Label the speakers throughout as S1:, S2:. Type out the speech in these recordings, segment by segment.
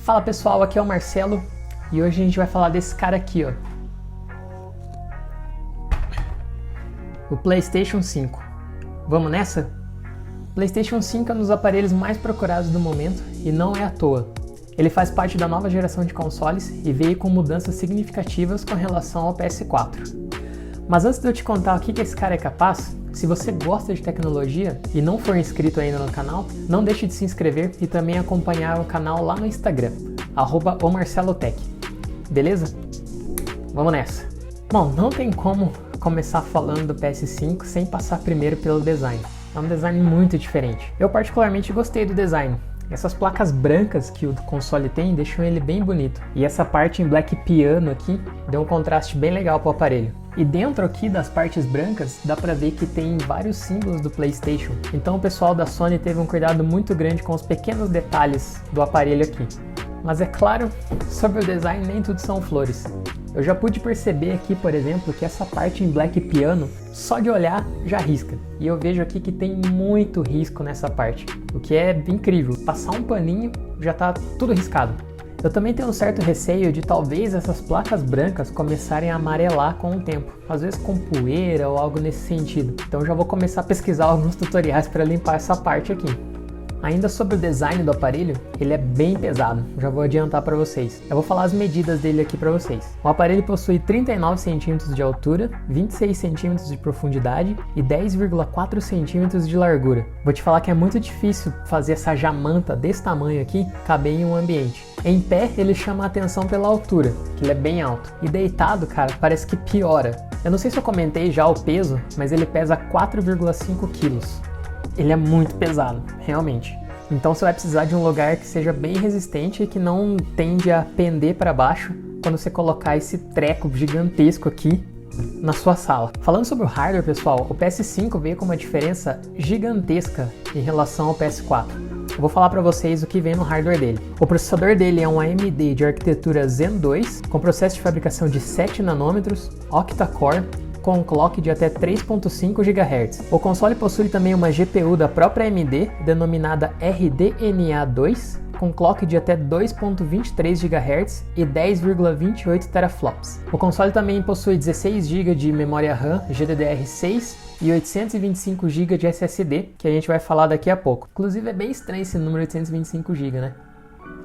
S1: Fala pessoal, aqui é o Marcelo e hoje a gente vai falar desse cara aqui, ó. O PlayStation 5. Vamos nessa? O PlayStation 5 é um dos aparelhos mais procurados do momento e não é à toa. Ele faz parte da nova geração de consoles e veio com mudanças significativas com relação ao PS4. Mas antes de eu te contar o que esse cara é capaz, se você gosta de tecnologia e não for inscrito ainda no canal, não deixe de se inscrever e também acompanhar o canal lá no Instagram, @omarcelotech. Beleza? Vamos nessa! Bom, não tem como começar falando do PS5 sem passar primeiro pelo design. É um design muito diferente. Eu particularmente gostei do design. Essas placas brancas que o console tem deixam ele bem bonito. E essa parte em black piano aqui deu um contraste bem legal pro aparelho. E dentro aqui das partes brancas dá pra ver que tem vários símbolos do PlayStation. Então o pessoal da Sony teve um cuidado muito grande com os pequenos detalhes do aparelho aqui. Mas é claro, sobre o design nem tudo são flores. Eu já pude perceber aqui, por exemplo, que essa parte em black piano, só de olhar, já risca. E eu vejo aqui que tem muito risco nessa parte, o que é incrível. Passar um paninho, já tá tudo riscado. Eu também tenho um certo receio de talvez essas placas brancas começarem a amarelar com o tempo, às vezes com poeira ou algo nesse sentido. Então já vou começar a pesquisar alguns tutoriais para limpar essa parte aqui. Ainda sobre o design do aparelho, ele é bem pesado, já vou adiantar para vocês. Eu vou falar as medidas dele aqui para vocês. O aparelho possui 39 cm de altura, 26 cm de profundidade e 10,4 cm de largura. Vou te falar que é muito difícil fazer essa jamanta desse tamanho aqui caber em um ambiente. Em pé, ele chama a atenção pela altura, que ele é bem alto. E deitado, cara, parece que piora. Eu não sei se eu comentei já o peso, mas ele pesa 4,5 kg. Ele é muito pesado, realmente. Então você vai precisar de um lugar que seja bem resistente e que não tende a pender para baixo quando você colocar esse treco gigantesco aqui na sua sala. Falando sobre o hardware, pessoal, o PS5 veio com uma diferença gigantesca em relação ao PS4. Eu vou falar para vocês o que vem no hardware dele. O processador dele é um AMD de arquitetura Zen 2, com processo de fabricação de 7 nanômetros, octa-core, com um clock de até 3.5 GHz. O console possui também uma GPU da própria AMD, denominada RDNA 2, com clock de até 2.23 GHz e 10,28 teraflops. O console também possui 16 GB de memória RAM GDDR6 e 825 GB de SSD, que a gente vai falar daqui a pouco. Inclusive é bem estranho esse número 825 GB, né?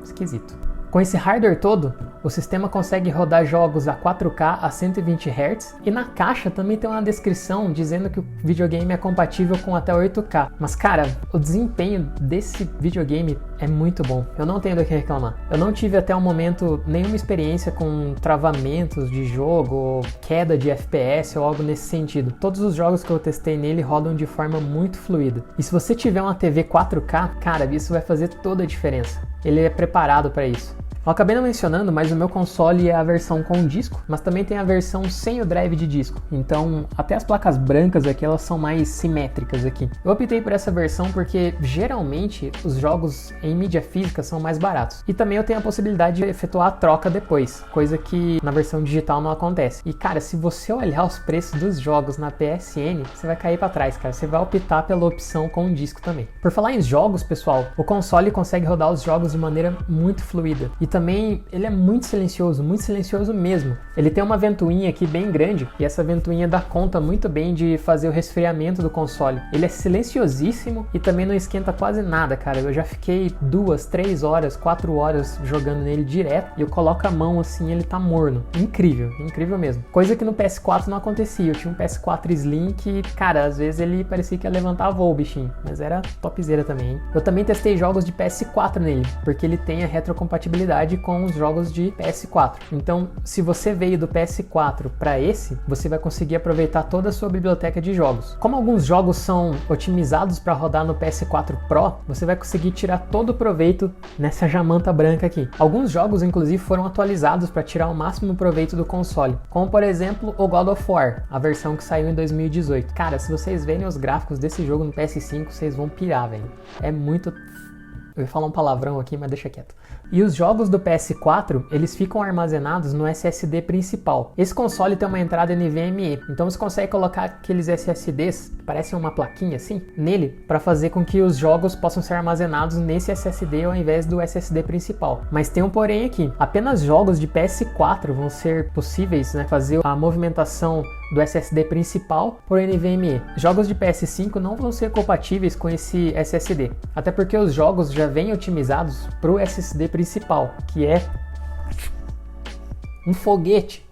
S1: Esquisito. Com esse hardware todo, o sistema consegue rodar jogos a 4K a 120 Hz e na caixa também tem uma descrição dizendo que o videogame é compatível com até 8K. Mas cara, o desempenho desse videogame é muito bom, eu não tenho do que reclamar. Eu não tive até o momento nenhuma experiência com travamentos de jogo, ou queda de FPS ou algo nesse sentido. Todos os jogos que eu testei nele rodam de forma muito fluida. E se você tiver uma TV 4K, cara, isso vai fazer toda a diferença. Ele é preparado para isso. Eu acabei não mencionando, mas o meu console é a versão com disco, mas também tem a versão sem o drive de disco. Então, até as placas brancas aqui, elas são mais simétricas aqui. Eu optei por essa versão porque, geralmente, os jogos em mídia física são mais baratos. E também eu tenho a possibilidade de efetuar a troca depois, coisa que na versão digital não acontece. E, cara, se você olhar os preços dos jogos na PSN, você vai cair para trás, cara. Você vai optar pela opção com disco também. Por falar em jogos, pessoal, o console consegue rodar os jogos de maneira muito fluida. E também ele é muito silencioso mesmo. Ele tem uma ventoinha aqui bem grande e essa ventoinha dá conta muito bem de fazer o resfriamento do console. Ele é silenciosíssimo e também não esquenta quase nada, cara. Eu já fiquei 2, 3 horas, 4 horas jogando nele direto e eu coloco a mão assim, ele tá morno. Incrível, incrível mesmo. Coisa que no PS4 não acontecia. Eu tinha um PS4 Slim que, cara, às vezes ele parecia que ia levantar voo o bichinho, mas era topzera também, hein? Eu também testei jogos de PS4 nele, porque ele tem a retrocompatibilidade com os jogos de PS4. Então, se você veio do PS4 para esse, você vai conseguir aproveitar toda a sua biblioteca de jogos. Como alguns jogos são otimizados para rodar no PS4 Pro, você vai conseguir tirar todo o proveito nessa jamanta branca aqui. Alguns jogos, inclusive, foram atualizados para tirar o máximo proveito do console, como por exemplo o God of War, a versão que saiu em 2018. Cara, se vocês verem os gráficos desse jogo no PS5, vocês vão pirar, velho. É muito... Eu ia falar um palavrão aqui, mas deixa quieto. E os jogos do PS4, eles ficam armazenados no SSD principal. Esse console tem uma entrada NVMe, então você consegue colocar aqueles SSDs, que parecem uma plaquinha assim, nele, para fazer com que os jogos possam ser armazenados nesse SSD ao invés do SSD principal. Mas tem um porém aqui, apenas jogos de PS4 vão ser possíveis, né, fazer a movimentação do SSD principal por NVMe. Jogos de PS5 não vão ser compatíveis com esse SSD, até porque os jogos já vêm otimizados para o SSD principal, que é um foguete.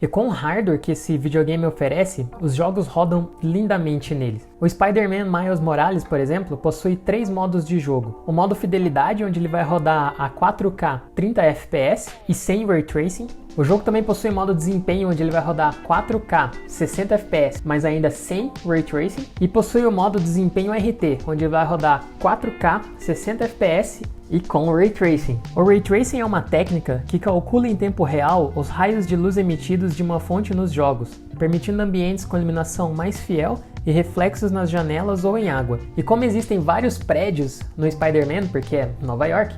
S1: E com o hardware que esse videogame oferece, os jogos rodam lindamente neles. O Spider-Man Miles Morales, por exemplo, possui 3 modos de jogo. O modo Fidelidade, onde ele vai rodar a 4K 30 FPS e sem Ray Tracing. O jogo também possui modo Desempenho, onde ele vai rodar 4K 60 FPS, mas ainda sem Ray Tracing. E possui o modo Desempenho RT, onde ele vai rodar 4K 60 FPS e com Ray Tracing. O Ray Tracing é uma técnica que calcula em tempo real os raios de luz emitidos de uma fonte nos jogos, permitindo ambientes com iluminação mais fiel e reflexos nas janelas ou em água. E como existem vários prédios no Spider-Man, porque é Nova York,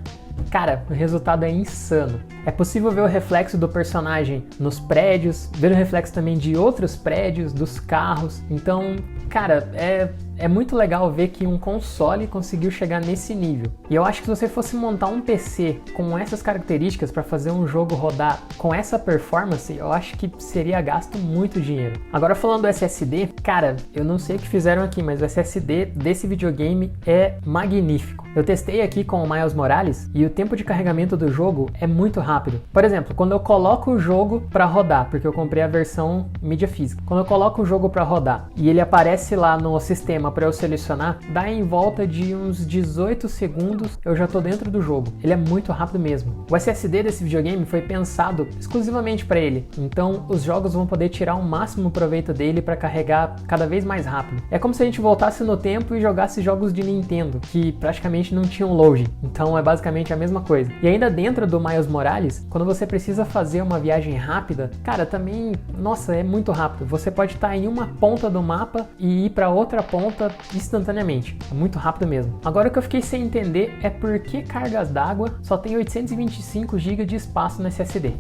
S1: cara, o resultado é insano. É possível ver o reflexo do personagem nos prédios, ver o reflexo também de outros prédios, dos carros. Então, cara, é muito legal ver que um console conseguiu chegar nesse nível. E eu acho que se você fosse montar um PC com essas características para fazer um jogo rodar com essa performance, eu acho que seria gasto muito dinheiro. Agora falando do SSD, cara, eu não sei o que fizeram aqui, mas o SSD desse videogame é magnífico. Eu testei aqui com o Miles Morales e o tempo de carregamento do jogo é muito rápido. Por exemplo, quando eu coloco o jogo para rodar, porque eu comprei a versão mídia física, quando eu coloco o jogo para rodar e ele aparece lá no sistema para eu selecionar, dá em volta de uns 18 segundos eu já tô dentro do jogo. Ele é muito rápido mesmo. O SSD desse videogame foi pensado exclusivamente para ele, então os jogos vão poder tirar o máximo proveito dele para carregar cada vez mais rápido. É como se a gente voltasse no tempo e jogasse jogos de Nintendo, que praticamente não tinham load, então é basicamente a mesma coisa. E ainda dentro do Miles Morales, quando você precisa fazer uma viagem rápida, cara, também, nossa, é muito rápido. Você pode estar em uma ponta do mapa e ir para outra ponta instantaneamente. É muito rápido mesmo. Agora o que eu fiquei sem entender é por que cargas d'água só tem 825 GB de espaço no SSD.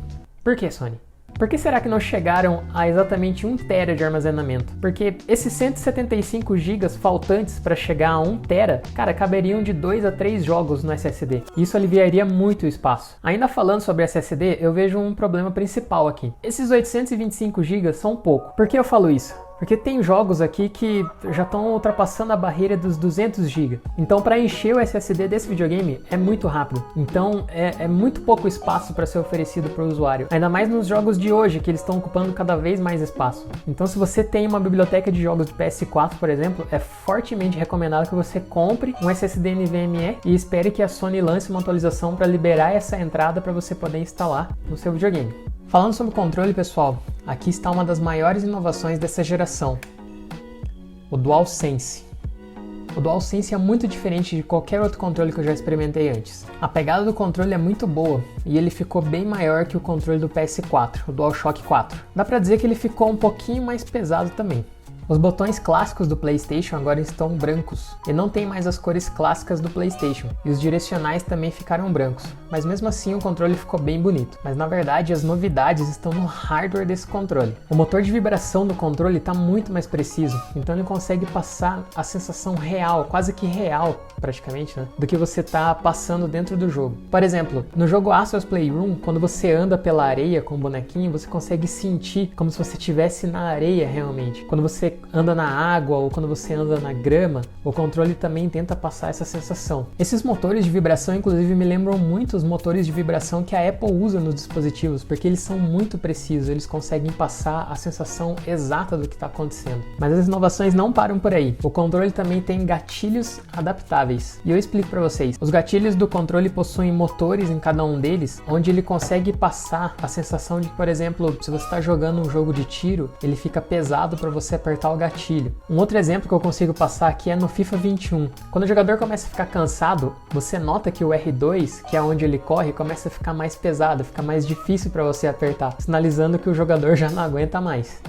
S1: Por que, Sony? Por que será que não chegaram a exatamente 1 TB de armazenamento? Porque esses 175 GB faltantes para chegar a 1 TB, cara, caberiam de 2 a 3 jogos no SSD. Isso aliviaria muito o espaço. Ainda falando sobre SSD, eu vejo um problema principal aqui. Esses 825 GB são pouco. Por que eu falo isso? Porque tem jogos aqui que já estão ultrapassando a barreira dos 200 GB. Então, para encher o SSD desse videogame é muito rápido. Então, é muito pouco espaço para ser oferecido para o usuário. Ainda mais nos jogos de hoje, que eles estão ocupando cada vez mais espaço. Então, se você tem uma biblioteca de jogos de PS4, por exemplo, é fortemente recomendado que você compre um SSD NVMe e espere que a Sony lance uma atualização para liberar essa entrada para você poder instalar no seu videogame. Falando sobre controle, pessoal, aqui está uma das maiores inovações dessa geração, o DualSense. O DualSense é muito diferente de qualquer outro controle que eu já experimentei antes. A pegada do controle é muito boa e ele ficou bem maior que o controle do PS4, o DualShock 4. Dá pra dizer que ele ficou um pouquinho mais pesado também. Os botões clássicos do PlayStation agora estão brancos e não tem mais as cores clássicas do PlayStation, e os direcionais também ficaram brancos, mas mesmo assim o controle ficou bem bonito. Mas na verdade as novidades estão no hardware desse controle. O motor de vibração do controle está muito mais preciso, então ele consegue passar a sensação real, quase que real praticamente, né, do que você está passando dentro do jogo. Por exemplo, no jogo Astro's Playroom, quando você anda pela areia com o bonequinho, você consegue sentir como se você estivesse na areia realmente. Quando você anda na água ou quando você anda na grama, o controle também tenta passar essa sensação. Esses motores de vibração, inclusive, me lembram muito os motores de vibração que a Apple usa nos dispositivos, porque eles são muito precisos, eles conseguem passar a sensação exata do que está acontecendo. Mas as inovações não param por aí. O controle também tem gatilhos adaptáveis. E eu explico para vocês. Os gatilhos do controle possuem motores em cada um deles, onde ele consegue passar a sensação de que, por exemplo, se você está jogando um jogo de tiro, ele fica pesado para você apertar o gatilho. Um outro exemplo que eu consigo passar aqui é no FIFA 21. Quando o jogador começa a ficar cansado, você nota que o R2, que é onde ele corre, começa a ficar mais pesado, fica mais difícil para você apertar, sinalizando que o jogador já não aguenta mais.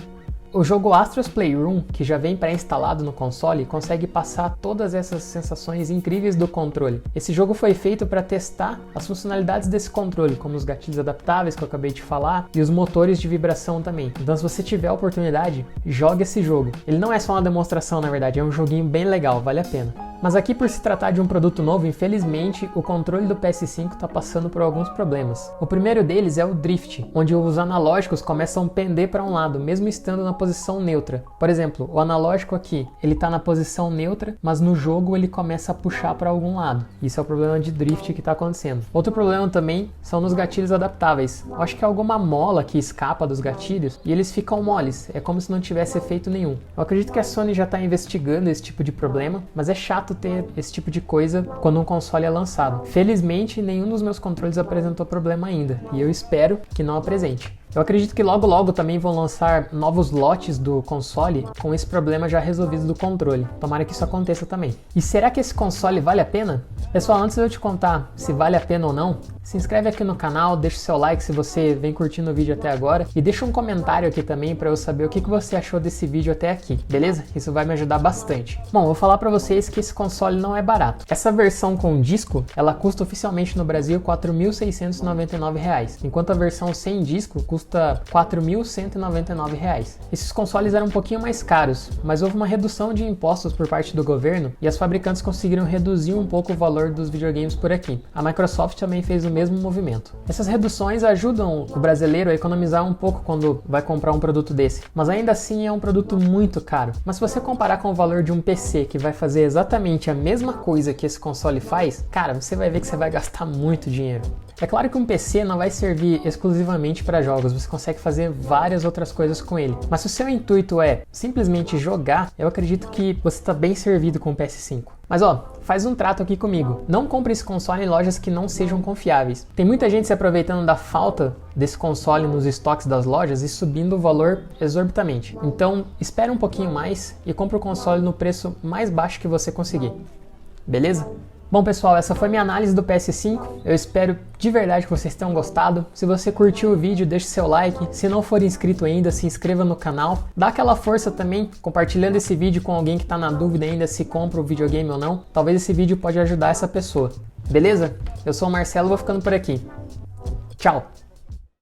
S1: O jogo Astro's Playroom, que já vem pré-instalado no console, consegue passar todas essas sensações incríveis do controle. Esse jogo foi feito para testar as funcionalidades desse controle, como os gatilhos adaptáveis que eu acabei de falar e os motores de vibração também. Então, se você tiver a oportunidade, jogue esse jogo. Ele não é só uma demonstração, na verdade, é um joguinho bem legal, vale a pena. Mas aqui, por se tratar de um produto novo, infelizmente, o controle do PS5 está passando por alguns problemas. O primeiro deles é o drift, onde os analógicos começam a pender para um lado, mesmo estando na posição neutra. Por exemplo, o analógico aqui, ele está na posição neutra, mas no jogo ele começa a puxar para algum lado. Isso é o problema de drift que está acontecendo. Outro problema também são nos gatilhos adaptáveis. Eu acho que é alguma mola que escapa dos gatilhos e eles ficam moles, é como se não tivesse efeito nenhum. Eu acredito que a Sony já está investigando esse tipo de problema, mas é chato ter esse tipo de coisa quando um console é lançado. Felizmente, nenhum dos meus controles apresentou problema ainda, e eu espero que não apresente. Eu acredito que logo também vão lançar novos lotes do console com esse problema já resolvido do controle. Tomara que isso aconteça também. E será que esse console vale a pena? Pessoal, antes de eu te contar se vale a pena ou não, se inscreve aqui no canal, deixa o seu like se você vem curtindo o vídeo até agora e deixa um comentário aqui também para eu saber o que você achou desse vídeo até aqui, beleza? Isso vai me ajudar bastante. Bom, vou falar para vocês que esse console não é barato. Essa versão com disco, ela custa oficialmente no Brasil R$ 4.699, enquanto a versão sem disco custa R$ 4.199. Esses consoles eram um pouquinho mais caros, mas houve uma redução de impostos por parte do governo e as fabricantes conseguiram reduzir um pouco o valor dos videogames por aqui. A Microsoft também fez o mesmo movimento. Essas reduções ajudam o brasileiro a economizar um pouco quando vai comprar um produto desse, mas ainda assim é um produto muito caro. Mas se você comparar com o valor de um PC que vai fazer exatamente a mesma coisa que esse console faz, cara, você vai ver que você vai gastar muito dinheiro. É claro que um PC não vai servir exclusivamente para jogos, você consegue fazer várias outras coisas com ele. Mas se o seu intuito é simplesmente jogar, eu acredito que você está bem servido com o PS5. Mas ó, faz um trato aqui comigo. Não compre esse console em lojas que não sejam confiáveis. Tem muita gente se aproveitando da falta desse console nos estoques das lojas e subindo o valor exorbitamente. Então, espere um pouquinho mais e compre o console no preço mais baixo que você conseguir. Beleza? Bom pessoal, essa foi minha análise do PS5, eu espero de verdade que vocês tenham gostado. Se você curtiu o vídeo, deixe seu like, se não for inscrito ainda, se inscreva no canal. Dá aquela força também, compartilhando esse vídeo com alguém que está na dúvida ainda se compra o videogame ou não. Talvez esse vídeo pode ajudar essa pessoa, beleza? Eu sou o Marcelo, vou ficando por aqui. Tchau!